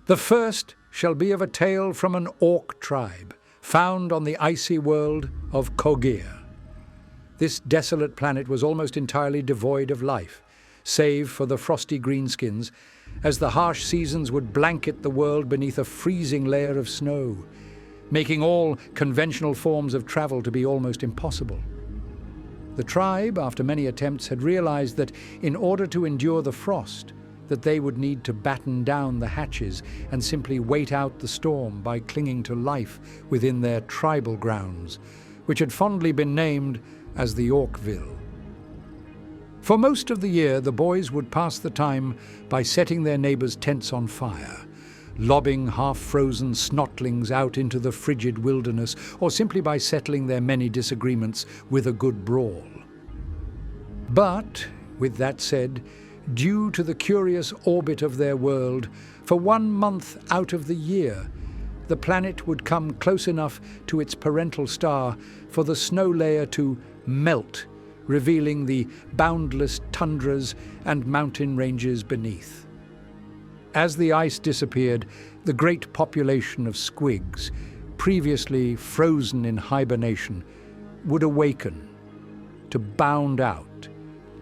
The first shall be of a tale from an orc tribe, found on the icy world of Kogir. This desolate planet was almost entirely devoid of life, save for the frosty greenskins, as the harsh seasons would blanket the world beneath a freezing layer of snow, making all conventional forms of travel to be almost impossible. The tribe, after many attempts, had realized that in order to endure the frost, that they would need to batten down the hatches and simply wait out the storm by clinging to life within their tribal grounds, which had fondly been named as the Orkville. For most of the year, the boys would pass the time by setting their neighbors' tents on fire, lobbing half-frozen snotlings out into the frigid wilderness, or simply by settling their many disagreements with a good brawl. But, with that said, due to the curious orbit of their world, for 1 month out of the year, the planet would come close enough to its parental star for the snow layer to melt, revealing the boundless tundras and mountain ranges beneath. As the ice disappeared, the great population of squigs, previously frozen in hibernation, would awaken to bound out,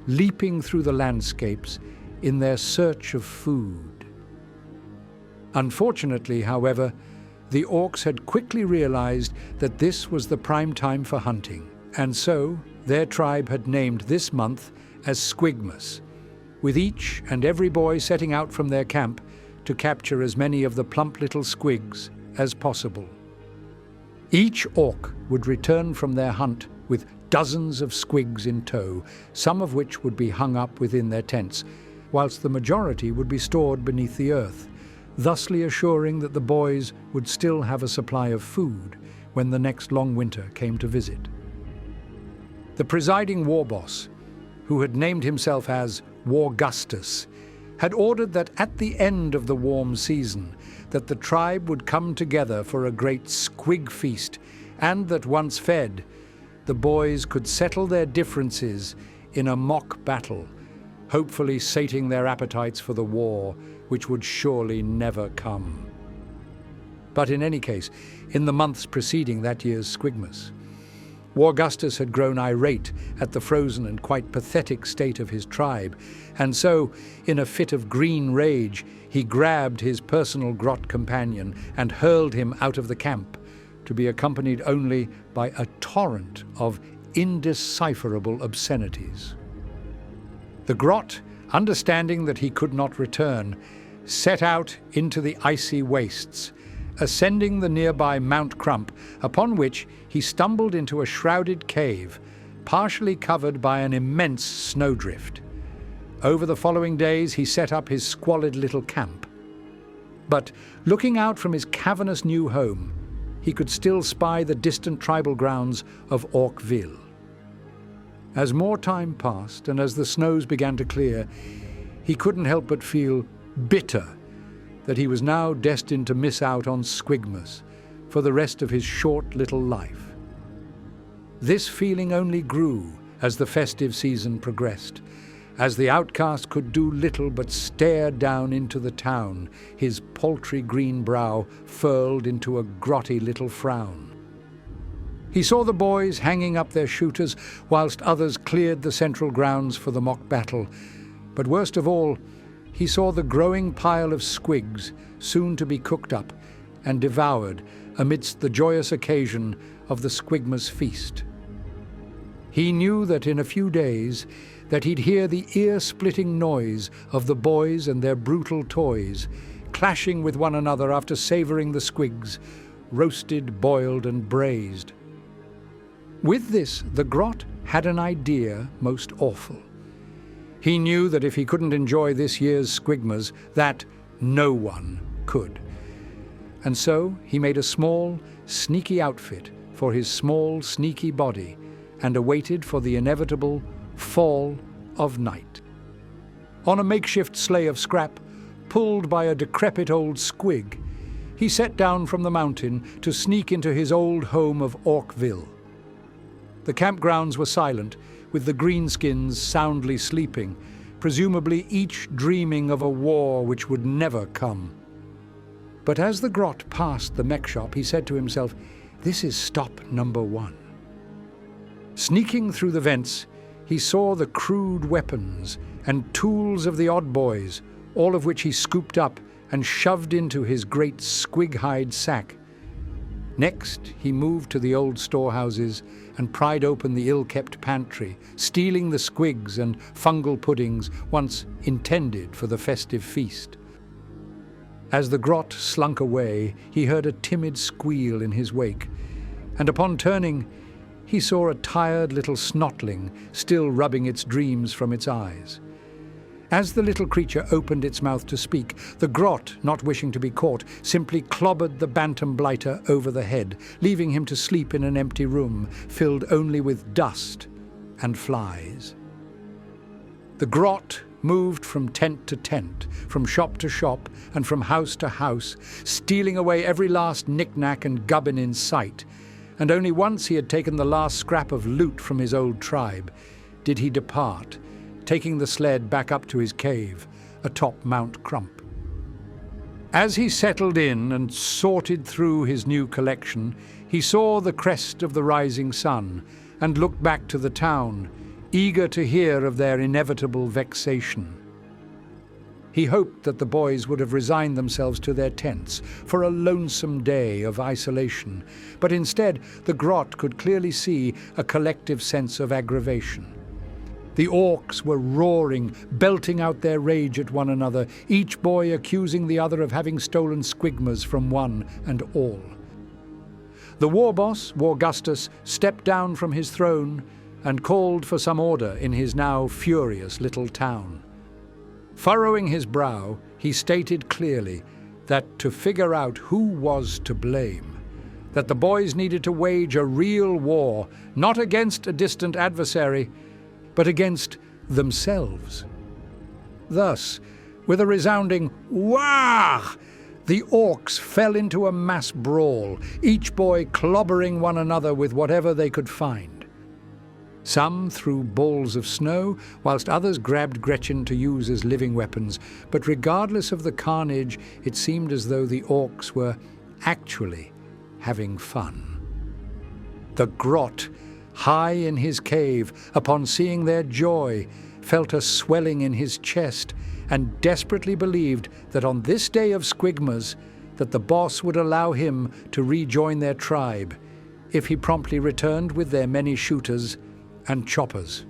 leaping through the landscapes in their search of food. Unfortunately, however, the orcs had quickly realized that this was the prime time for hunting, and so their tribe had named this month as Squigmas, with each and every boy setting out from their camp to capture as many of the plump little squigs as possible. Each orc would return from their hunt with dozens of squigs in tow, some of which would be hung up within their tents, whilst the majority would be stored beneath the earth, thusly assuring that the boys would still have a supply of food when the next long winter came to visit. The presiding war boss, who had named himself as Wargustus, had ordered that at the end of the warm season that the tribe would come together for a great squig feast, and that once fed, the boys could settle their differences in a mock battle, hopefully sating their appetites for the war, which would surely never come. But in any case, in the months preceding that year's Squigmas, Wargustus had grown irate at the frozen and quite pathetic state of his tribe, and so, in a fit of green rage, he grabbed his personal Grot companion and hurled him out of the camp, to be accompanied only by a torrent of indecipherable obscenities. The Grot, understanding that he could not return, set out into the icy wastes, ascending the nearby Mount Crump, upon which he stumbled into a shrouded cave, partially covered by an immense snowdrift. Over the following days, he set up his squalid little camp. But looking out from his cavernous new home, he could still spy the distant tribal grounds of Orkville. As more time passed and as the snows began to clear, he couldn't help but feel bitter that he was now destined to miss out on Squigmas for the rest of his short little life. This feeling only grew as the festive season progressed, as the outcast could do little but stare down into the town, his paltry green brow furled into a grotty little frown. He saw the boys hanging up their shooters, whilst others cleared the central grounds for the mock battle. But worst of all, he saw the growing pile of squigs, soon to be cooked up and devoured amidst the joyous occasion of the Squigmas feast. He knew that in a few days that he'd hear the ear-splitting noise of the boys and their brutal toys, clashing with one another after savouring the squigs, roasted, boiled and braised. With this, the Grot had an idea most awful. He knew that if he couldn't enjoy this year's Squigmas, that no one could. And so he made a small, sneaky outfit for his small, sneaky body and awaited for the inevitable fall of night. On a makeshift sleigh of scrap, pulled by a decrepit old squig, he set down from the mountain to sneak into his old home of Orkville. The campgrounds were silent, with the greenskins soundly sleeping, presumably each dreaming of a war which would never come. But as the Grot passed the mech shop, he said to himself, "This is stop number 1. Sneaking through the vents, he saw the crude weapons and tools of the odd boys, all of which he scooped up and shoved into his great squig-hide sack. Next, he moved to the old storehouses and pried open the ill-kept pantry, stealing the squigs and fungal puddings once intended for the festive feast. As the Grot slunk away, he heard a timid squeal in his wake, and upon turning, he saw a tired little snotling still rubbing its dreams from its eyes. As the little creature opened its mouth to speak, the Grot, not wishing to be caught, simply clobbered the bantam blighter over the head, leaving him to sleep in an empty room filled only with dust and flies. The Grot moved from tent to tent, from shop to shop, and from house to house, stealing away every last knick-knack and gubbin in sight, and only once he had taken the last scrap of loot from his old tribe did he depart, taking the sled back up to his cave atop Mount Crump. As he settled in and sorted through his new collection, he saw the crest of the rising sun and looked back to the town, eager to hear of their inevitable vexation. He hoped that the boys would have resigned themselves to their tents for a lonesome day of isolation, but instead the Grot could clearly see a collective sense of aggravation. The orcs were roaring, belting out their rage at one another, each boy accusing the other of having stolen Squigmas from one and all. The war boss, Wargustus, stepped down from his throne and called for some order in his now furious little town. Furrowing his brow, he stated clearly that to figure out who was to blame, that the boys needed to wage a real war, not against a distant adversary, but against themselves. Thus, with a resounding "Wah!" the orcs fell into a mass brawl, each boy clobbering one another with whatever they could find. Some threw balls of snow, whilst others grabbed Gretchen to use as living weapons, but regardless of the carnage, it seemed as though the orcs were actually having fun. The Grot, high in his cave, upon seeing their joy, felt a swelling in his chest and desperately believed that on this day of Squigmas that the boss would allow him to rejoin their tribe if he promptly returned with their many shooters and choppers.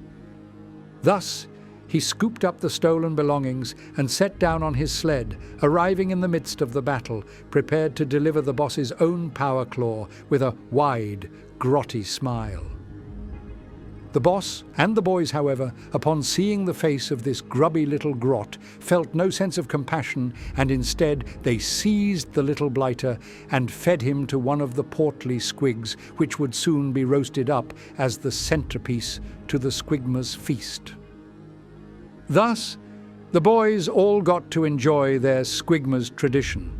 Thus, he scooped up the stolen belongings and set down on his sled, arriving in the midst of the battle, prepared to deliver the boss's own power claw with a wide, grotty smile. The boss and the boys, however, upon seeing the face of this grubby little Grot, felt no sense of compassion, and instead they seized the little blighter and fed him to one of the portly squigs, which would soon be roasted up as the centerpiece to the Squigmas feast. Thus, the boys all got to enjoy their Squigmas tradition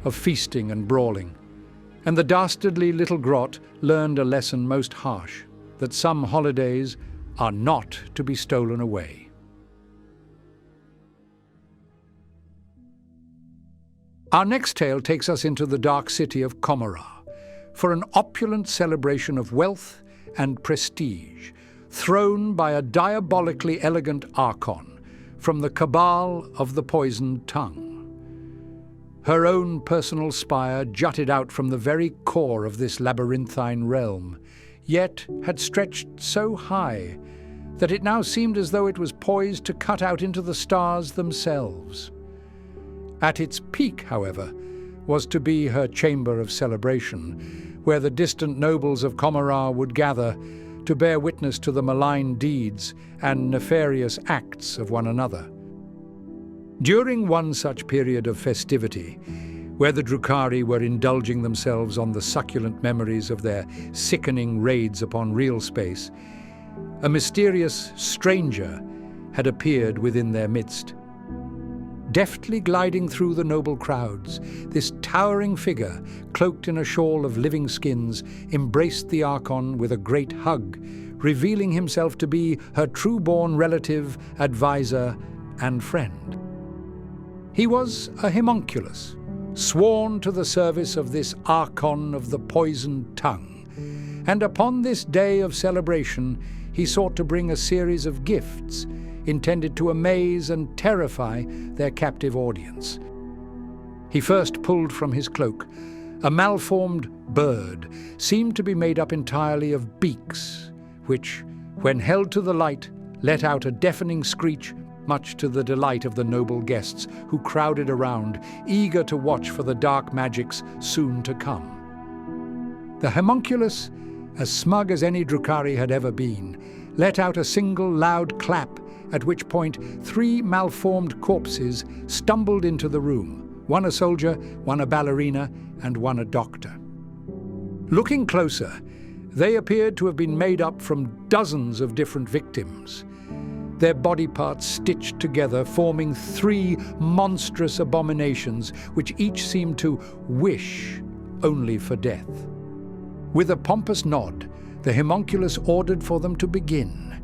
of feasting and brawling, and the dastardly little Grot learned a lesson most harsh, that some holidays are not to be stolen away. Our next tale takes us into the dark city of Comorragh for an opulent celebration of wealth and prestige, thrown by a diabolically elegant archon from the cabal of the poisoned tongue. Her own personal spire jutted out from the very core of this labyrinthine realm, yet had stretched so high that it now seemed as though it was poised to cut out into the stars themselves. At its peak, however, was to be her chamber of celebration, where the distant nobles of Comorragh would gather to bear witness to the malign deeds and nefarious acts of one another. During one such period of festivity, where the Drukhari were indulging themselves on the succulent memories of their sickening raids upon real space, a mysterious stranger had appeared within their midst. Deftly gliding through the noble crowds, this towering figure, cloaked in a shawl of living skins, embraced the Archon with a great hug, revealing himself to be her true-born relative, advisor, and friend. He was a homunculus, sworn to the service of this Archon of the poisoned tongue. And upon this day of celebration, he sought to bring a series of gifts intended to amaze and terrify their captive audience. He first pulled from his cloak a malformed bird, seemed to be made up entirely of beaks, which, when held to the light, let out a deafening screech, much to the delight of the noble guests who crowded around, eager to watch for the dark magics soon to come. The homunculus, as smug as any Drukhari had ever been, let out a single loud clap, at which point 3 malformed corpses stumbled into the room, one a soldier, one a ballerina, and one a doctor. Looking closer, they appeared to have been made up from dozens of different victims, their body parts stitched together, forming 3 monstrous abominations which each seemed to wish only for death. With a pompous nod, the homunculus ordered for them to begin.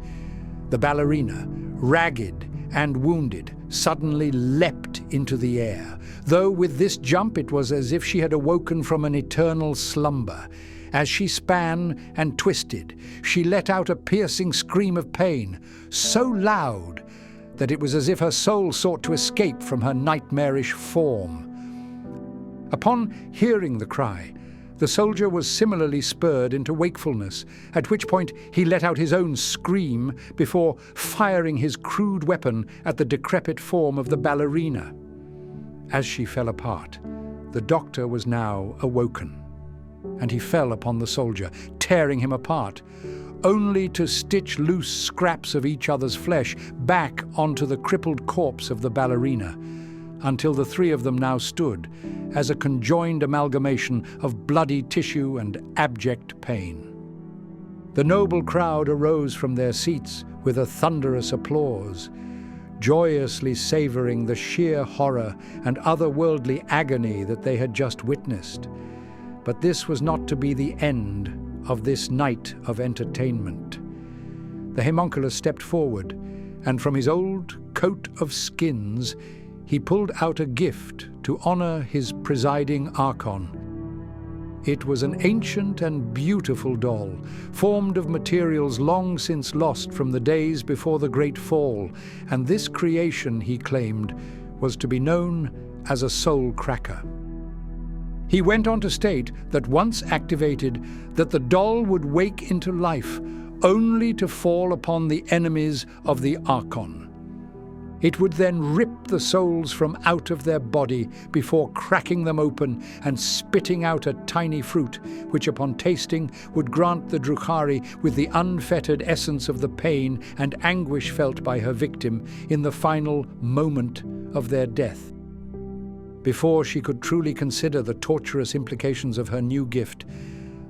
The ballerina, ragged and wounded, suddenly leapt into the air, though with this jump it was as if she had awoken from an eternal slumber. As she span and twisted, she let out a piercing scream of pain, so loud that it was as if her soul sought to escape from her nightmarish form. Upon hearing the cry, the soldier was similarly spurred into wakefulness, at which point he let out his own scream before firing his crude weapon at the decrepit form of the ballerina. As she fell apart, the doctor was now awoken, and he fell upon the soldier, tearing him apart, only to stitch loose scraps of each other's flesh back onto the crippled corpse of the ballerina, until the 3 of them now stood as a conjoined amalgamation of bloody tissue and abject pain. The noble crowd arose from their seats with a thunderous applause, joyously savoring the sheer horror and otherworldly agony that they had just witnessed. But this was not to be the end of this night of entertainment. The homunculus stepped forward, and from his old coat of skins, he pulled out a gift to honor his presiding Archon. It was an ancient and beautiful doll, formed of materials long since lost from the days before the Great Fall, and this creation, he claimed, was to be known as a Soulcracker. He went on to state that once activated, that the doll would wake into life, only to fall upon the enemies of the Archon. It would then rip the souls from out of their body before cracking them open and spitting out a tiny fruit, which upon tasting would grant the Drukhari with the unfettered essence of the pain and anguish felt by her victim in the final moment of their death. Before she could truly consider the torturous implications of her new gift,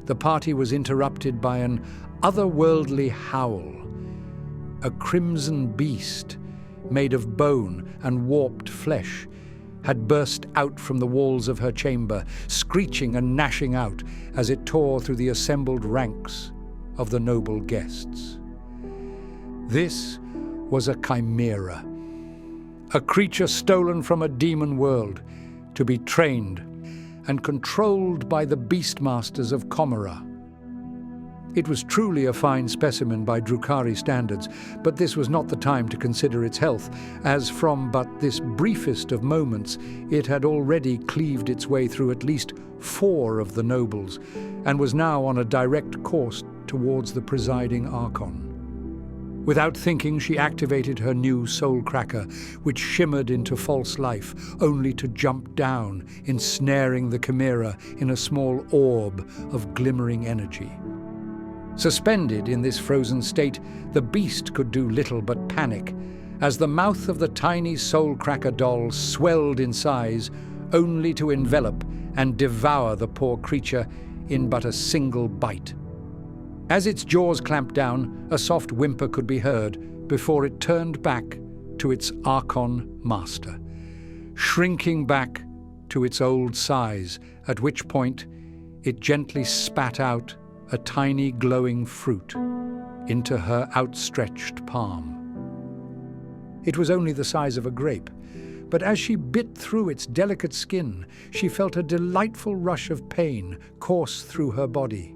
the party was interrupted by an otherworldly howl. A crimson beast, made of bone and warped flesh, had burst out from the walls of her chamber, screeching and gnashing out as it tore through the assembled ranks of the noble guests. This was a chimera, a creature stolen from a demon world to be trained and controlled by the beastmasters of Comera. It was truly a fine specimen by Drukhari standards, but this was not the time to consider its health, as from but this briefest of moments it had already cleaved its way through at least 4 of the nobles, and was now on a direct course towards the presiding Archon. Without thinking, she activated her new Soulcracker, which shimmered into false life, only to jump down, ensnaring the chimera in a small orb of glimmering energy. Suspended in this frozen state, the beast could do little but panic, as the mouth of the tiny Soulcracker doll swelled in size, only to envelop and devour the poor creature in but a single bite. As its jaws clamped down, a soft whimper could be heard before it turned back to its Archon master, shrinking back to its old size, at which point it gently spat out a tiny glowing fruit into her outstretched palm. It was only the size of a grape, But as she bit through its delicate skin, she felt a delightful rush of pain course through her body.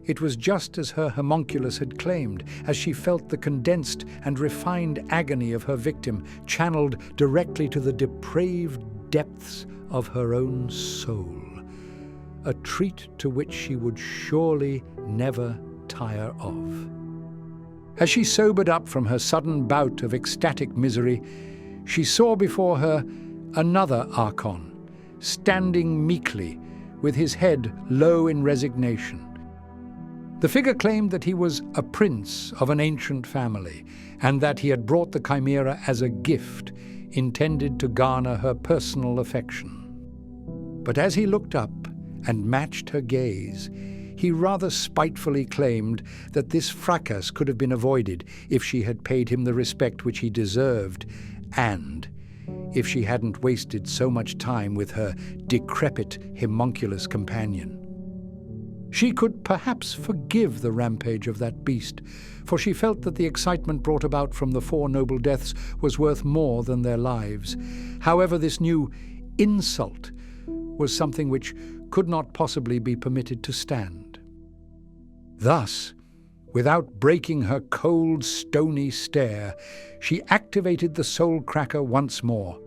It was just as her homunculus had claimed, as she felt the condensed and refined agony of her victim channeled directly to the depraved depths of her own soul, a treat to which she would surely never tire of. As she sobered up from her sudden bout of ecstatic misery, she saw before her another Archon, standing meekly, with his head low in resignation. The figure claimed that he was a prince of an ancient family, and that he had brought the Chimera as a gift intended to garner her personal affection. But as he looked up and matched her gaze, he rather spitefully claimed that this fracas could have been avoided if she had paid him the respect which he deserved, and if she hadn't wasted so much time with her decrepit homunculus companion. She could perhaps forgive the rampage of that beast, for she felt that the excitement brought about from the 4 noble deaths was worth more than their lives. However, this new insult was something which could not possibly be permitted to stand. Thus, without breaking her cold, stony stare, she activated the Soulcracker once more.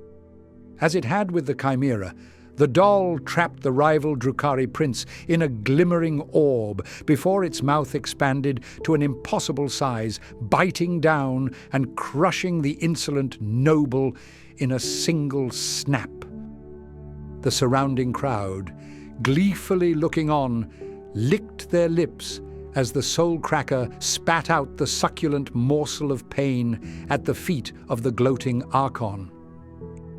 As it had with the Chimera, the doll trapped the rival Drukhari prince in a glimmering orb before its mouth expanded to an impossible size, biting down and crushing the insolent noble in a single snap. The surrounding crowd, gleefully looking on, licked their lips as the Soulcracker spat out the succulent morsel of pain at the feet of the gloating Archon.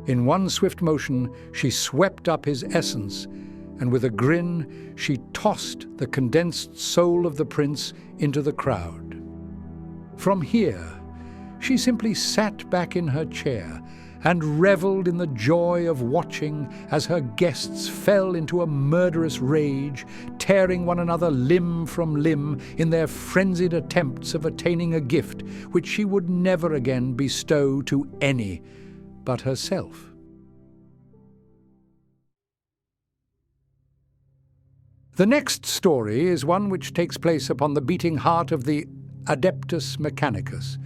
In one swift motion, she swept up his essence, and with a grin, she tossed the condensed soul of the prince into the crowd. From here, she simply sat back in her chair and reveled in the joy of watching as her guests fell into a murderous rage, tearing one another limb from limb in their frenzied attempts of attaining a gift which she would never again bestow to any but herself. The next story is one which takes place upon the beating heart of the Adeptus Mechanicus,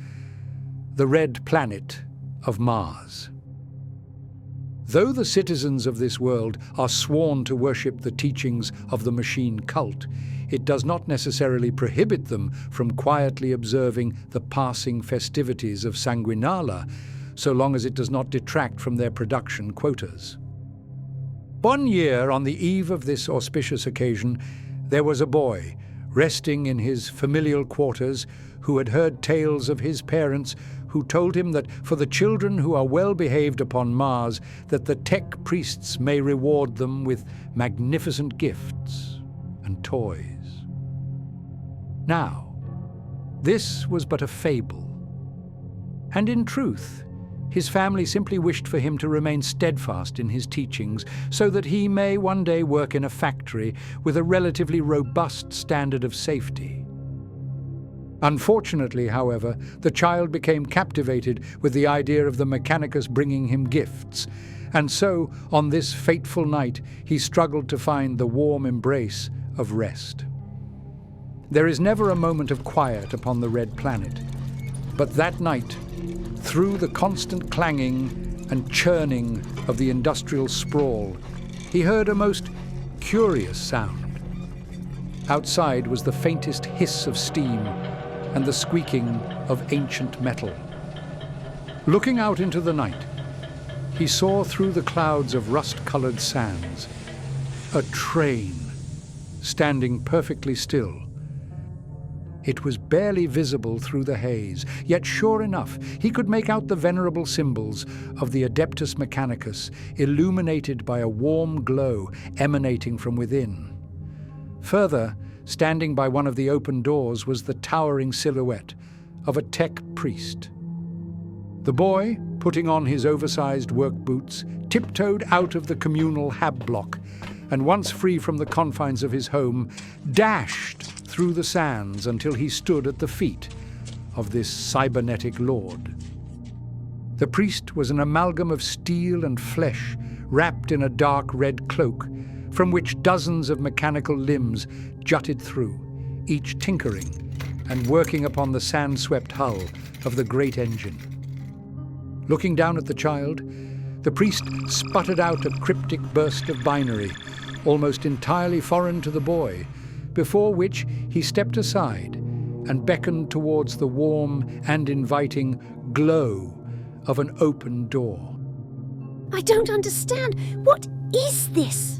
the red planet of Mars. Though the citizens of this world are sworn to worship the teachings of the machine cult, it does not necessarily prohibit them from quietly observing the passing festivities of Sanguinala, so long as it does not detract from their production quotas. One year, on the eve of this auspicious occasion, there was a boy, resting in his familial quarters, who had heard tales of his parents, who told him that for the children who are well behaved upon Mars, that the tech priests may reward them with magnificent gifts and toys. Now, this was but a fable, and in truth, his family simply wished for him to remain steadfast in his teachings so that he may one day work in a factory with a relatively robust standard of safety. Unfortunately, however, the child became captivated with the idea of the Mechanicus bringing him gifts, and so, on this fateful night, he struggled to find the warm embrace of rest. There is never a moment of quiet upon the red planet, but that night, through the constant clanging and churning of the industrial sprawl, he heard a most curious sound. Outside was the faintest hiss of steam and the squeaking of ancient metal. Looking out into the night, he saw through the clouds of rust-colored sands a train standing perfectly still. It was barely visible through the haze, yet sure enough, he could make out the venerable symbols of the Adeptus Mechanicus, illuminated by a warm glow emanating from within. Further, standing by one of the open doors was the towering silhouette of a tech priest. The boy, putting on his oversized work boots, tiptoed out of the communal hab block, and once free from the confines of his home, dashed through the sands until he stood at the feet of this cybernetic lord. The priest was an amalgam of steel and flesh, wrapped in a dark red cloak, from which dozens of mechanical limbs jutted through, each tinkering and working upon the sand-swept hull of the great engine. Looking down at the child, the priest sputtered out a cryptic burst of binary, almost entirely foreign to the boy, before which he stepped aside and beckoned towards the warm and inviting glow of an open door. I don't understand. What is this?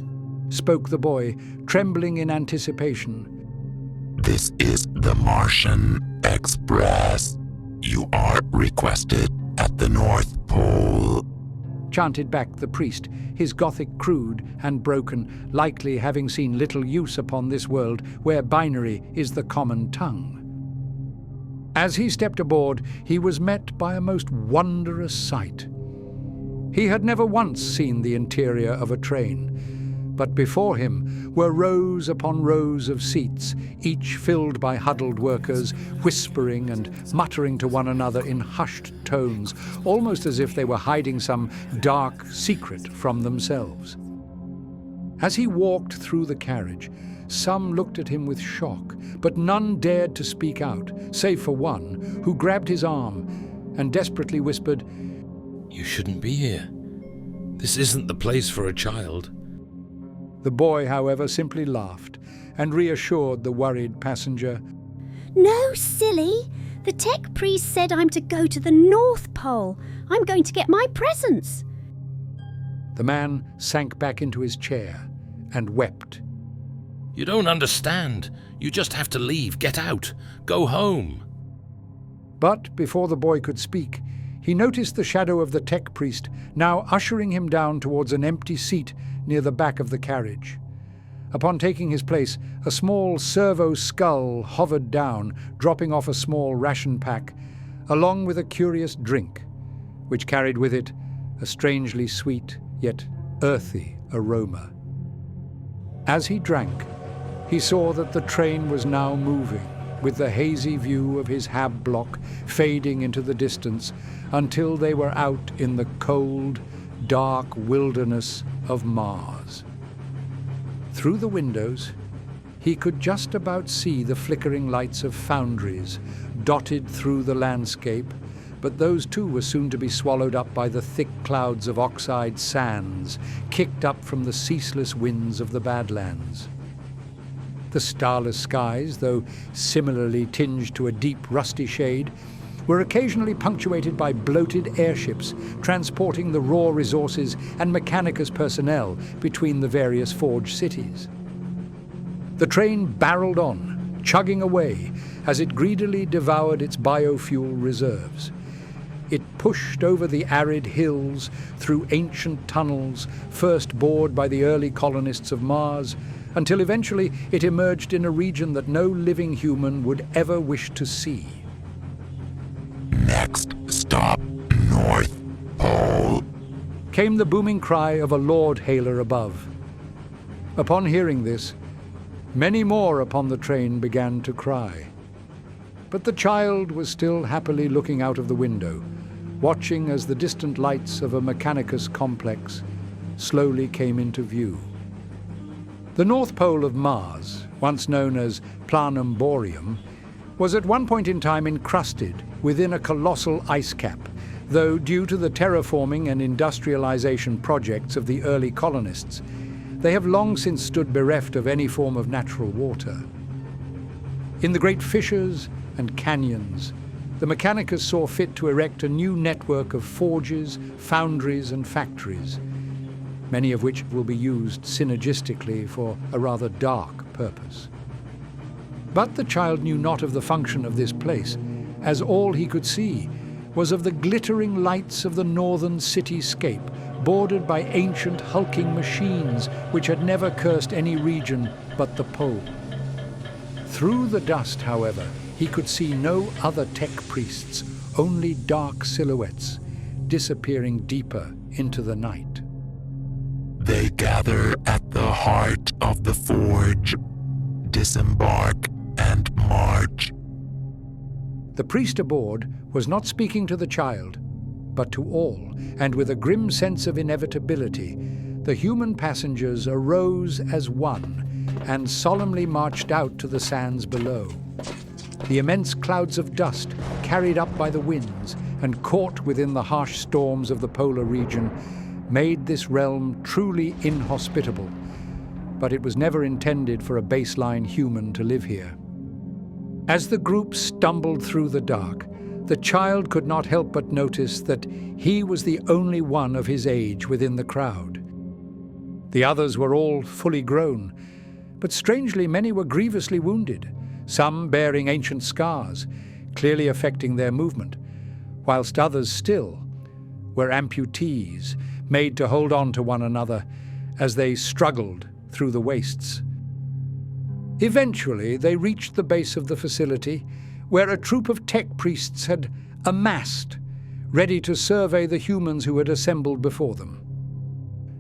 Spoke the boy, trembling in anticipation. This is the Martian Express. You are requested at the North Pole. Chanted back the priest, his Gothic crude and broken, likely having seen little use upon this world where binary is the common tongue. As he stepped aboard, he was met by a most wondrous sight. He had never once seen the interior of a train, but before him were rows upon rows of seats, each filled by huddled workers, whispering and muttering to one another in hushed tones, almost as if they were hiding some dark secret from themselves. As he walked through the carriage, some looked at him with shock, but none dared to speak out, save for one, who grabbed his arm and desperately whispered, "You shouldn't be here. This isn't the place for a child." The boy, however, simply laughed and reassured the worried passenger. No, silly. The tech priest said I'm to go to the North Pole. I'm going to get my presents. The man sank back into his chair and wept. "You don't understand. You just have to leave. Get out. Go home." But before the boy could speak, he noticed the shadow of the tech priest now ushering him down towards an empty seat near the back of the carriage. Upon taking his place, a small servo skull hovered down, dropping off a small ration pack, along with a curious drink, which carried with it a strangely sweet yet earthy aroma. As he drank, he saw that the train was now moving, with the hazy view of his hab block fading into the distance until they were out in the cold, dark wilderness of Mars. Through the windows, he could just about see the flickering lights of foundries dotted through the landscape, but those too were soon to be swallowed up by the thick clouds of oxide sands kicked up from the ceaseless winds of the Badlands. The starless skies, though similarly tinged to a deep rusty shade, were occasionally punctuated by bloated airships transporting the raw resources and Mechanicus personnel between the various forge cities. The train barreled on, chugging away as it greedily devoured its biofuel reserves. It pushed over the arid hills, through ancient tunnels, first bored by the early colonists of Mars, until eventually it emerged in a region that no living human would ever wish to see. Next stop, North Pole. Came the booming cry of a Lord hailer above. Upon hearing this, many more upon the train began to cry. But the child was still happily looking out of the window, watching as the distant lights of a Mechanicus complex slowly came into view. The North Pole of Mars, once known as Planum Boreum, was at one point in time encrusted within a colossal ice cap, though due to the terraforming and industrialization projects of the early colonists, they have long since stood bereft of any form of natural water. In the great fissures and canyons, the Mechanicus saw fit to erect a new network of forges, foundries, and factories, many of which will be used synergistically for a rather dark purpose. But the child knew not of the function of this place, as all he could see was of the glittering lights of the northern cityscape, bordered by ancient hulking machines which had never cursed any region but the pole. Through the dust, however, he could see no other tech priests, only dark silhouettes, disappearing deeper into the night. They gather at the heart of the forge, disembark and march. The priest aboard was not speaking to the child, But to all, and with a grim sense of inevitability, the human passengers arose as one and solemnly marched out to the sands below. The immense clouds of dust, carried up by the winds and caught within the harsh storms of the polar region, made this realm truly inhospitable. But it was never intended for a baseline human to live here. As the group stumbled through the dark, the child could not help but notice that he was the only one of his age within the crowd. The others were all fully grown, but strangely many were grievously wounded, some bearing ancient scars, clearly affecting their movement, whilst others still were amputees, made to hold on to one another as they struggled through the wastes. Eventually, they reached the base of the facility, where a troop of tech priests had amassed, ready to survey the humans who had assembled before them.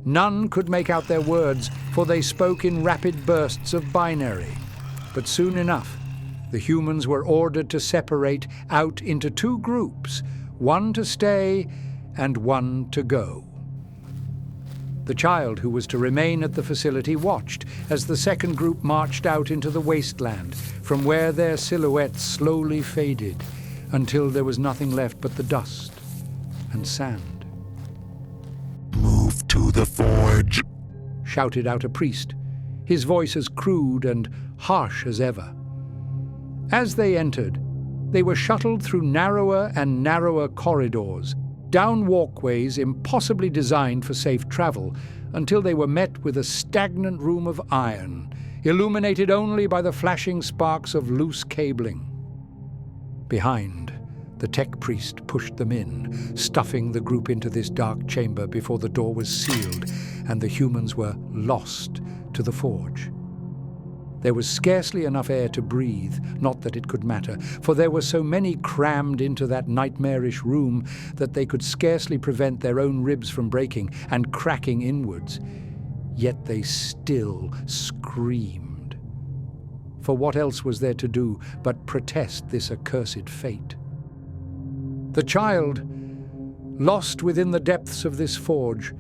None could make out their words, for they spoke in rapid bursts of binary. But soon enough, the humans were ordered to separate out into two groups, one to stay and one to go. The child who was to remain at the facility watched as the second group marched out into the wasteland, from where their silhouettes slowly faded until there was nothing left but the dust and sand. Move to the forge, Shouted out a priest, his voice as crude and harsh as ever. As they entered, they were shuttled through narrower and narrower corridors, down walkways impossibly designed for safe travel, until they were met with a stagnant room of iron, illuminated only by the flashing sparks of loose cabling. Behind, the tech priest pushed them in, stuffing the group into this dark chamber before the door was sealed and the humans were lost to the forge. There was scarcely enough air to breathe, not that it could matter, for there were so many crammed into that nightmarish room that they could scarcely prevent their own ribs from breaking and cracking inwards. Yet they still screamed. For what else was there to do but protest this accursed fate? The child, lost within the depths of this forge,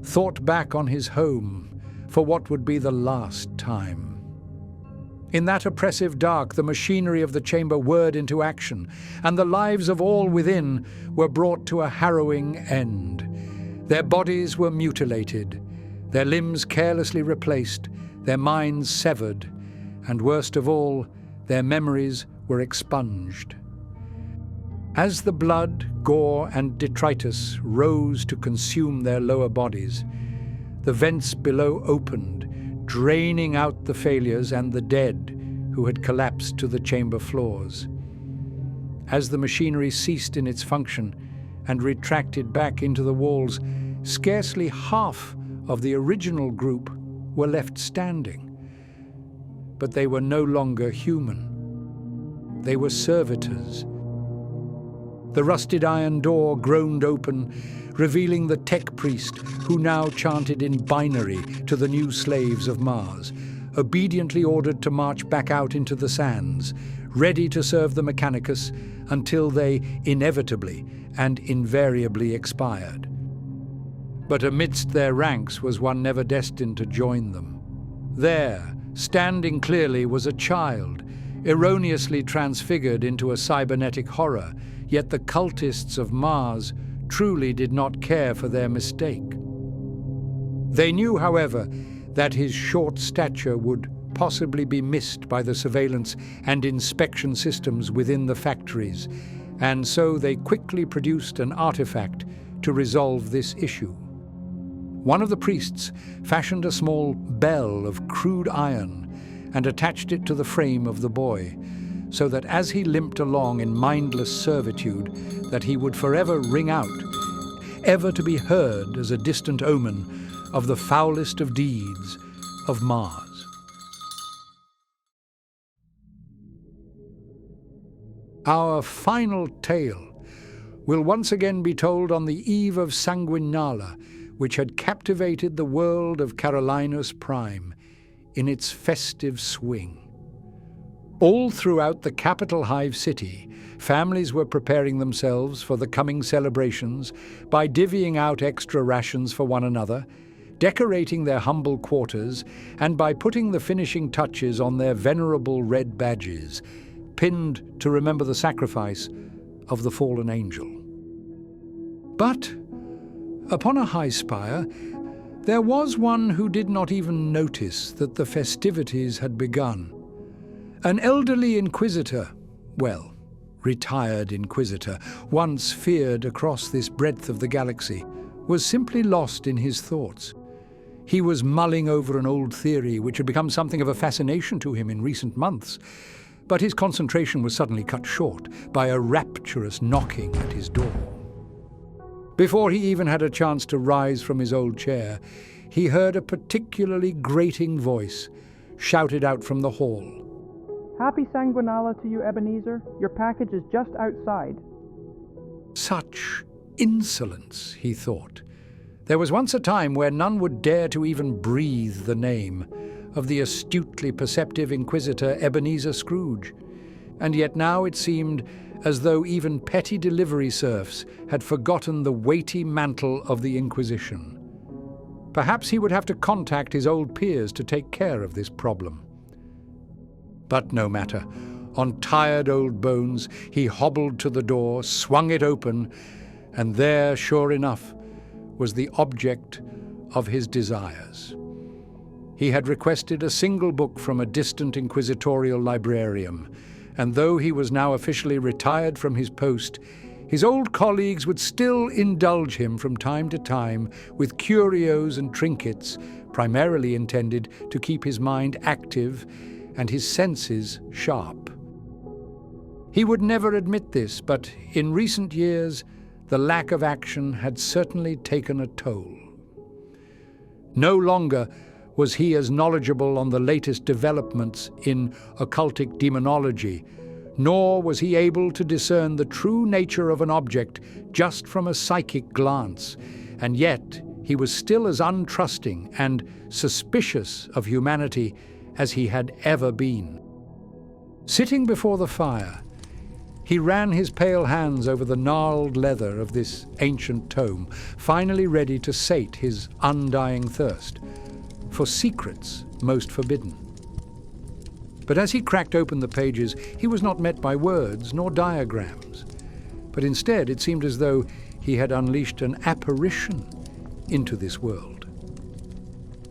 thought back on his home for what would be the last time. In that oppressive dark, the machinery of the chamber whirred into action, and the lives of all within were brought to a harrowing end. Their bodies were mutilated, their limbs carelessly replaced, their minds severed, and worst of all, their memories were expunged. As the blood, gore, and detritus rose to consume their lower bodies, the vents below opened, draining out the failures and the dead who had collapsed to the chamber floors. As the machinery ceased in its function and retracted back into the walls, scarcely half of the original group were left standing. But they were no longer human. They were servitors. The rusted iron door groaned open, revealing the tech priest who now chanted in binary to the new slaves of Mars, obediently ordered to march back out into the sands, ready to serve the Mechanicus until they inevitably and invariably expired. But amidst their ranks was one never destined to join them. There, standing clearly, was a child, erroneously transfigured into a cybernetic horror, yet the cultists of Mars truly did not care for their mistake. They knew, however, that his short stature would possibly be missed by the surveillance and inspection systems within the factories, and so they quickly produced an artifact to resolve this issue. One of the priests fashioned a small bell of crude iron and attached it to the frame of the boy, so that as he limped along in mindless servitude, that he would forever ring out, ever to be heard as a distant omen of the foulest of deeds of Mars. Our final tale will once again be told on the eve of Sanguinala, which had captivated the world of Carolinus Prime in its festive swing. All throughout the capital hive city, families were preparing themselves for the coming celebrations by divvying out extra rations for one another, decorating their humble quarters, and by putting the finishing touches on their venerable red badges, pinned to remember the sacrifice of the fallen angel. But upon a high spire, there was one who did not even notice that the festivities had begun. An elderly Inquisitor, well, retired Inquisitor, once feared across this breadth of the galaxy, was simply lost in his thoughts. He was mulling over an old theory which had become something of a fascination to him in recent months, but his concentration was suddenly cut short by a rapturous knocking at his door. Before he even had a chance to rise from his old chair, he heard a particularly grating voice shouted out from the hall. Happy Sanguinala to you, Ebenezer. Your package is just outside. Such insolence, he thought. There was once a time where none would dare to even breathe the name of the astutely perceptive Inquisitor Ebenezer Scrooge. And yet now it seemed as though even petty delivery serfs had forgotten the weighty mantle of the Inquisition. Perhaps he would have to contact his old peers to take care of this problem. But no matter. On tired old bones, he hobbled to the door, swung it open, and there, sure enough, was the object of his desires. He had requested a single book from a distant inquisitorial librarian, and though he was now officially retired from his post, his old colleagues would still indulge him from time to time with curios and trinkets, primarily intended to keep his mind active and his senses sharp. He would never admit this, but in recent years, the lack of action had certainly taken a toll. No longer was he as knowledgeable on the latest developments in occultic demonology, nor was he able to discern the true nature of an object just from a psychic glance, and yet he was still as untrusting and suspicious of humanity as he had ever been. Sitting before the fire, he ran his pale hands over the gnarled leather of this ancient tome, finally ready to sate his undying thirst for secrets most forbidden. But as he cracked open the pages, he was not met by words nor diagrams, but instead it seemed as though he had unleashed an apparition into this world.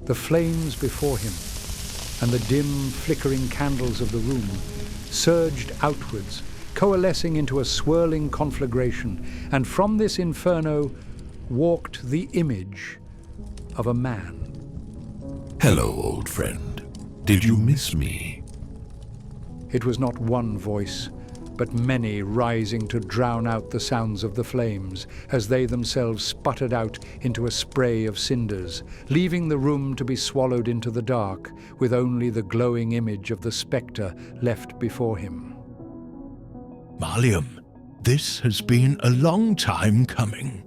The flames before him and the dim, flickering candles of the room surged outwards, coalescing into a swirling conflagration, and from this inferno walked the image of a man. Hello, old friend. Did you miss me? It was not one voice, but many rising to drown out the sounds of the flames as they themselves sputtered out into a spray of cinders, leaving the room to be swallowed into the dark, with only the glowing image of the spectre left before him. Marliam, this has been a long time coming.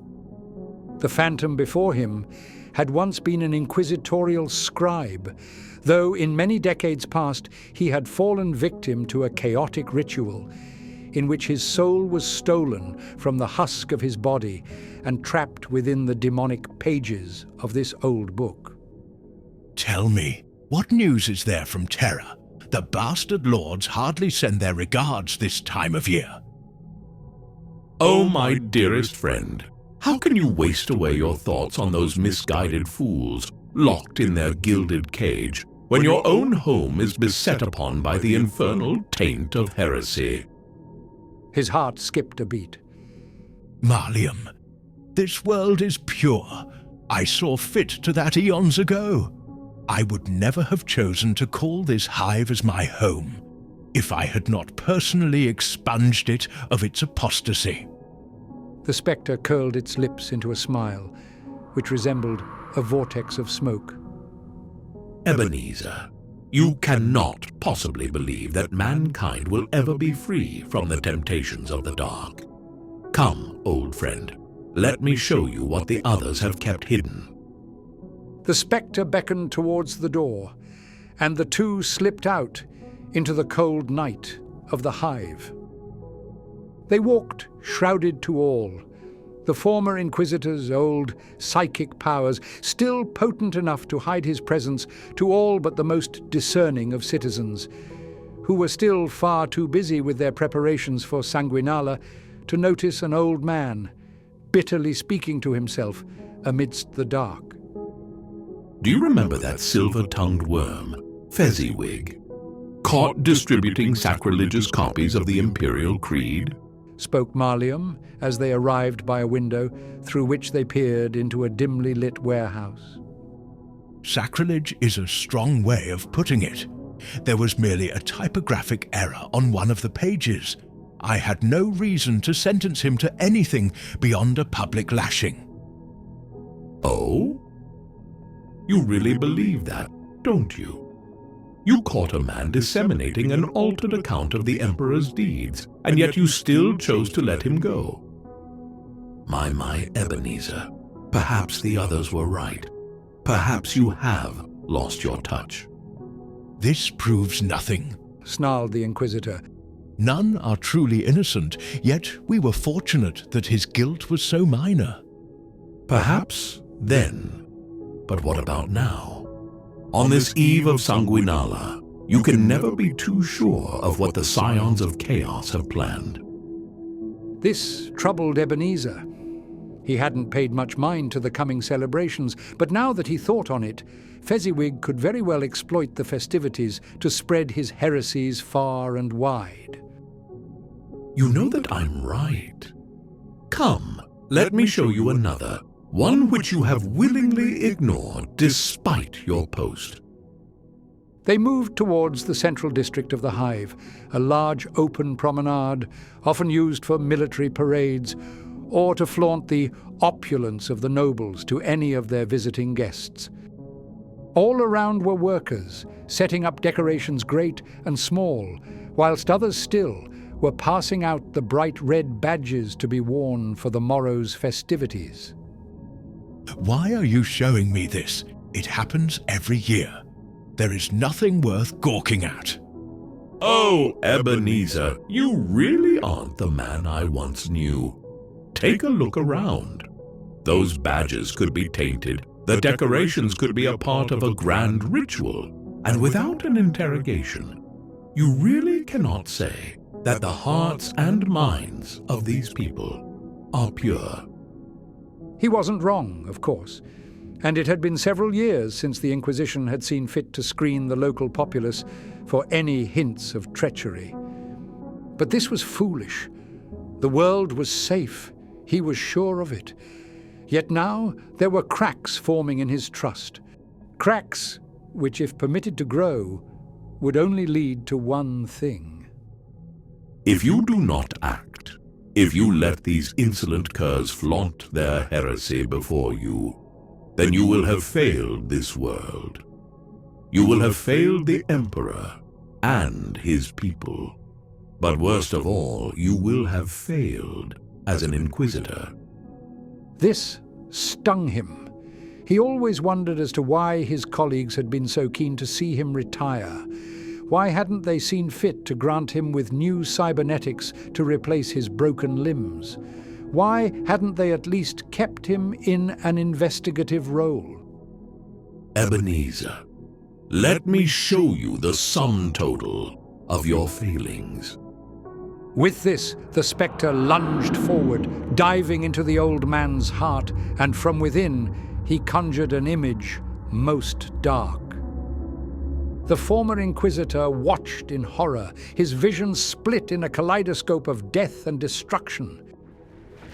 The phantom before him had once been an inquisitorial scribe, though in many decades past he had fallen victim to a chaotic ritual in which his soul was stolen from the husk of his body and trapped within the demonic pages of this old book. Tell me, what news is there from Terra? The bastard lords hardly send their regards this time of year. Oh, my dearest friend, how can you waste away your thoughts on those misguided fools locked in their gilded cage when your own home is beset upon by the infernal taint of heresy? His heart skipped a beat. Marliam, this world is pure. I saw fit to that eons ago. I would never have chosen to call this hive as my home if I had not personally expunged it of its apostasy. The spectre curled its lips into a smile, which resembled a vortex of smoke. Ebenezer, you cannot possibly believe that mankind will ever be free from the temptations of the dark. Come, old friend, let me show you what the others have kept hidden. The spectre beckoned towards the door, and the two slipped out into the cold night of the hive. They walked shrouded to all, the former Inquisitor's old psychic powers still potent enough to hide his presence to all but the most discerning of citizens, who were still far too busy with their preparations for Sanguinala to notice an old man bitterly speaking to himself amidst the dark. Do you remember that silver-tongued worm, Fezziwig, caught distributing sacrilegious copies of the Imperial Creed? Spoke Marlium as they arrived by a window through which they peered into a dimly lit warehouse. Sacrilege is a strong way of putting it. There was merely a typographic error on one of the pages. I had no reason to sentence him to anything beyond a public lashing. Oh? You really believe that, don't you? You caught a man disseminating an altered account of the Emperor's deeds, and yet you still chose to let him go. My Ebenezer, perhaps the others were right. Perhaps you have lost your touch. This proves nothing, Snarled the Inquisitor. None are truly innocent, yet we were fortunate that his guilt was so minor. Perhaps then, but what about now? On this eve of Sanguinala, you can never be too sure of what the Scions of Chaos have planned. This troubled Ebenezer. He hadn't paid much mind to the coming celebrations, but now that he thought on it, Fezziwig could very well exploit the festivities to spread his heresies far and wide. You know that I'm right. Come, let me show you another, one which you have willingly ignored despite your post. They moved towards the central district of the hive, a large open promenade, often used for military parades, or to flaunt the opulence of the nobles to any of their visiting guests. All around were workers, setting up decorations great and small, whilst others still were passing out the bright red badges to be worn for the morrow's festivities. Why are you showing me this? It happens every year. There is nothing worth gawking at. Oh, Ebenezer, you really aren't the man I once knew. Take a look around. Those badges could be tainted, the decorations could be a part of a grand ritual, and without an interrogation, you really cannot say that the hearts and minds of these people are pure. He wasn't wrong, of course, and it had been several years since the Inquisition had seen fit to screen the local populace for any hints of treachery. But this was foolish. The world was safe. He was sure of it. Yet now there were cracks forming in his trust. Cracks which, if permitted to grow, would only lead to one thing. If you do not act, if you let these insolent curs flaunt their heresy before you, then you will have failed this world. You will have failed the Emperor and his people. But worst of all, you will have failed as an Inquisitor. This stung him. He always wondered as to why his colleagues had been so keen to see him retire. Why hadn't they seen fit to grant him with new cybernetics to replace his broken limbs? Why hadn't they at least kept him in an investigative role? Ebenezer, let me show you the sum total of your failings. With this, the spectre lunged forward, diving into the old man's heart, and from within he conjured an image most dark. The former Inquisitor watched in horror, his vision split in a kaleidoscope of death and destruction.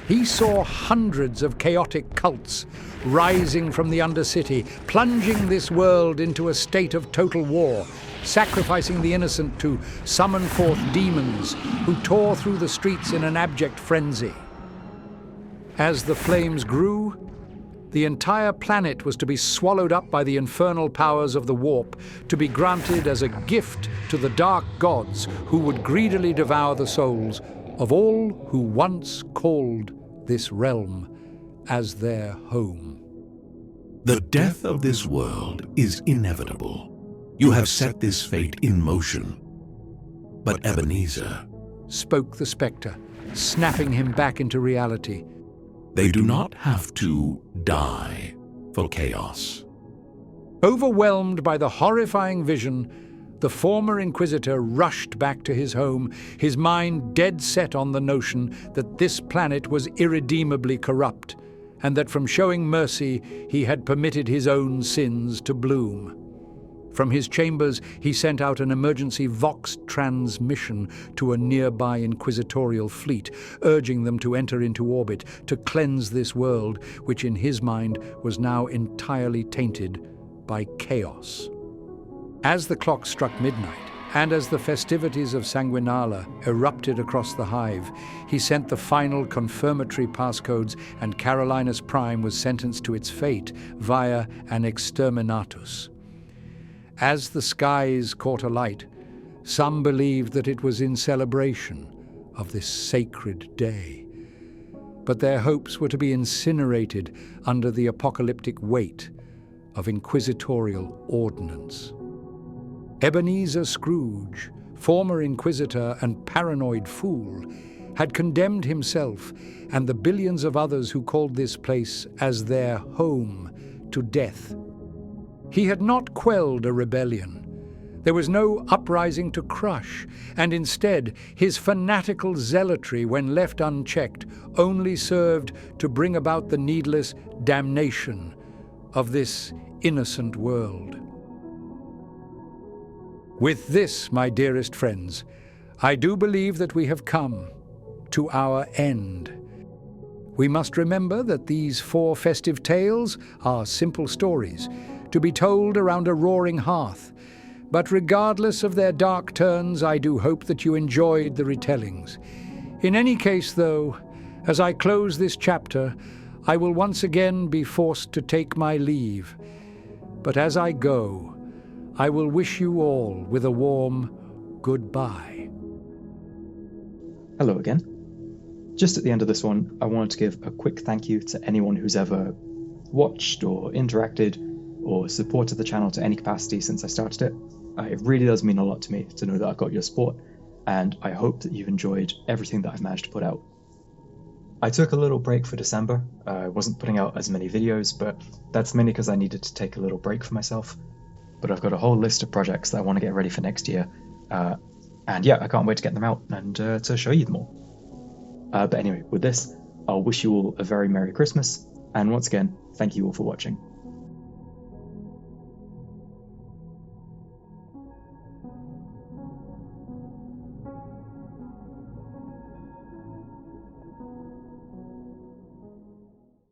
He saw hundreds of chaotic cults rising from the Undercity, plunging this world into a state of total war, sacrificing the innocent to summon forth demons who tore through the streets in an abject frenzy. As the flames grew, the entire planet was to be swallowed up by the infernal powers of the warp, to be granted as a gift to the dark gods who would greedily devour the souls of all who once called this realm as their home. The death of this world is inevitable. You have set this fate in motion. But Ebenezer, spoke the spectre, snapping him back into reality. they do not have to die for chaos. Overwhelmed by the horrifying vision, the former Inquisitor rushed back to his home, his mind dead set on the notion that this planet was irredeemably corrupt, and that from showing mercy he had permitted his own sins to bloom. From his chambers he sent out an emergency Vox transmission to a nearby inquisitorial fleet, urging them to enter into orbit to cleanse this world, which in his mind was now entirely tainted by chaos. As the clock struck midnight, and as the festivities of Sanguinala erupted across the hive, he sent the final confirmatory passcodes, and Carolinus Prime was sentenced to its fate via an exterminatus. As the skies caught alight, some believed that it was in celebration of this sacred day. But their hopes were to be incinerated under the apocalyptic weight of inquisitorial ordnance. Ebenezer Scrooge, former Inquisitor and paranoid fool, had condemned himself and the billions of others who called this place as their home to death. He had not quelled a rebellion. There was no uprising to crush, and instead his fanatical zealotry, when left unchecked, only served to bring about the needless damnation of this innocent world. With this, my dearest friends, I do believe that we have come to our end. We must remember that these 4 festive tales are simple stories to be told around a roaring hearth. But regardless of their dark turns, I do hope that you enjoyed the retellings. In any case, though, as I close this chapter, I will once again be forced to take my leave. But as I go, I will wish you all with a warm goodbye. Hello again. Just at the end of this one, I wanted to give a quick thank you to anyone who's ever watched or interacted or supported the channel to any capacity since I started it. It really does mean a lot to me to know that I've got your support, and I hope that you've enjoyed everything that I've managed to put out. I took a little break for December. I wasn't putting out as many videos, but that's mainly because I needed to take a little break for myself. But I've got a whole list of projects that I want to get ready for next year. And yeah, I can't wait to get them out and to show you them all. But anyway, with this, I'll wish you all a very Merry Christmas. And once again, thank you all for watching.